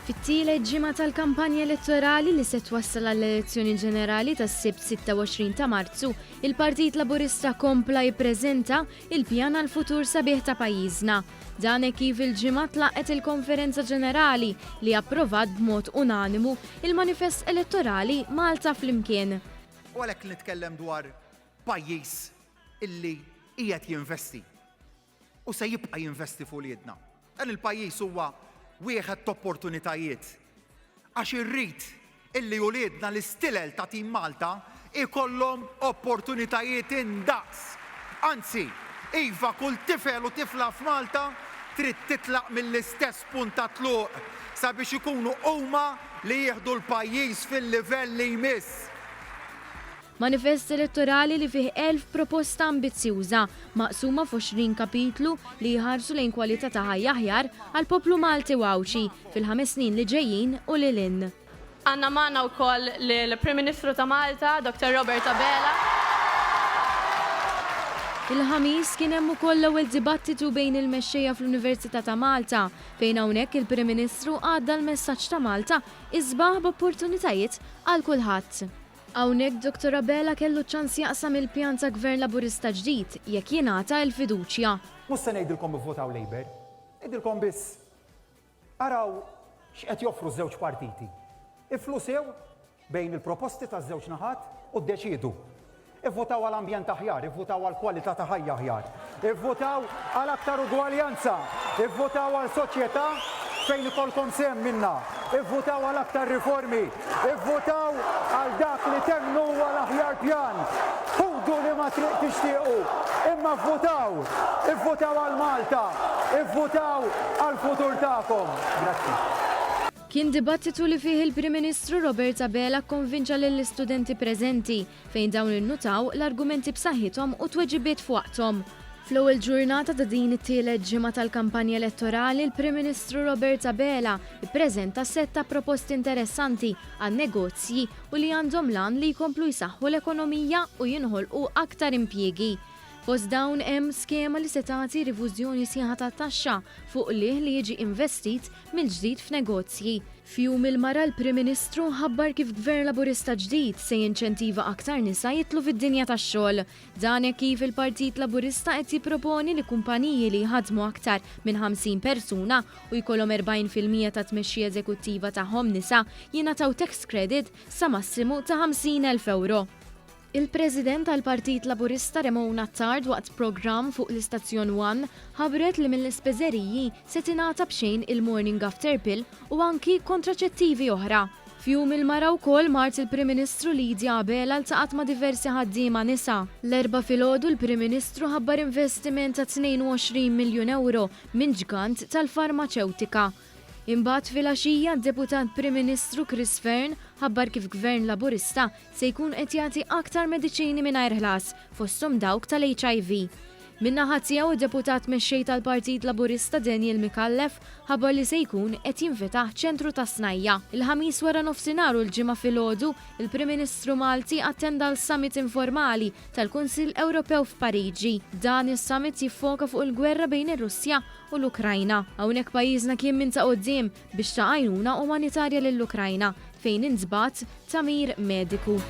Fit-tielet ġimgħa tal-kampanja elettorali li se twassal għall-elezzjoni ġenerali tas-sibt 26 ta' Marzu, il-Partit Laburista kompla jippreżenta il-pjan għall-futur sabiħ ta' pajjiżna. Dan hekk kif il-ġimgħa tlaqgħet il-Konferenza Ġenerali li approvat b'mod unanimu il-Manifest Elettorali Malta flimkien. U għalhekk nitkellem dwar pajjiż illi qiegħed jinvesti u se jibqa' jinvesti fuq liedna. Dan il-pajjiż huwa wieħed opportunitajiet. Għax irrid illi uliedna l-istilel ta' tim Malta ikollhom opportunitajiet indaqs. Anzi, iva kull tifel u tifla f'Malta trid titlaq mill-istess punt ta' tluq sabiex ikunu huma li jieħdu l-pajjiż fil-livell li jmiss. Manifest elettorali li fih 1000 proposta ambizzjuża maqsuma f'20 kapitlu li jħarsu lejn kwalità ta' ħajja aħjar għal poplu Malti Wawċi fil-5 snin li ġejjin u lilin. Għandna magħna wkoll lill-Prim Ministru ta' Malta, Dr. Robert Abela. Il-ħamis kien hemm ukoll l-ewwel dibattitu bejn il-mexxejja fl-Università ta' Malta fejn hawnhekk il-Prim Ministru għadda l-messaġġ ta' Malta isbaħ b'opportunitajiet għal kulħadd. Hawnhekk Dr. Abela kellu ċans jaqsam il-pjan ta' Gvern Laburista ġdid jekk jingħata l-fiduċja. Mhux se ngħidilkom ivvotaw Labour, ngħidilkom biss araw x'qed joffru ż-żewġ partiti. Iflu sew bejn il-proposti taż-żewġ naħat u ddeċiedu. Ivvotaw għal ambjent aħjar, ivvotaw għal kwalità ta' ħajja aħjar, ivvotaw għal aktar ugwaljanza, ivvotaw għal soċjetà fejn ikolkom sehem minnha, ivvotaw għal aktar riformi, ivvotaw għal dak li temnu għal aħjar pjan. Ħudu li ma triq tixtiequ, imma ivvotaw għal Malta, ivvotaw għal futur tagħkom. Grazzi. Kien dibattitu li fih il-Prim Ministru Robert Abela konvinċa lill-istudenti preżenti fejn dawn innutaw l-argumenti b'saħħithom u tweġibiet f'waqthom. Fl-ewwel ġurnata ta' din it-tielet ġimgħa tal-kampanja elettorali, il-Prim Ministru Robert Abela ippreżenta setta proposti interessanti għan negozji u li għandhom lan li jkomplu jsaħħu l-ekonomija u jinħolqu aktar impjiegi. Fost dawn hemm skema li se tagħti rivużjoni sieħa tat-taxxa fuq liħ li jiġi investit mill-ġdid f'negozji. Fjum il-mara l-Prim Ministru ħabbar kif Gvern Laburista ġdid se jinċentiva aktar nisa jitlu fid-dinja tax-xogħol. Dan hekk kif il-Partit Laburista qed jipproponi li kumpaniji li jħadmu aktar minn 50 persuna u jkollhom 40% ta' tmexxija eżekuttiva tagħhom nisa jingħataw tax credit sa massimu ta' 50,000 euro. Il-President tal-Partit Laburista Ramona Attard waqt programm fuq l-Istazzjon 1 ħabret li mill-ispeżeriji se tingħata b'xejn il-morning after pill u anki kontraċettivi oħra. Fjum il-mara wkoll mart il-Prim Ministru Lidja Abela ltaqat ma' diversi ħaddiema nisa. L-erba' filgħodu l-Prim Ministru ħabbar investiment ta' 22 miljun euro minn ġgant tal-farmaceutika. Imbagħad fil-għaxija d-Deputat Prim Ministru Chris Fearn ħabbar kif Gvern Laburista se jkun qed jagħti aktar mediċini mingħajr ħlas fosthom dawk tal-HIV. Min-naħa tiegħu id-Deputat mexxej tal-Partit Laburista Daniel Mikallef ħabbar li se jkun qed jinfetaħ ċentru ta' snajja. Il-ħamis wara nofsinhar u l-ġimgħa filgħodu, il-Prim Ministru Malti attenda l-summit informali tal-Kunsill Ewropew f'Pariġi. Dan is-summit jiffoka fuq il-gwerra bejn ir-Russja u l-Ukrajna. Hawnhekk pajjiżna kien minn ta' quddiem biex ta' għajnuna umanitarja lill-Ukrajna fejn inżbat tamir mediku.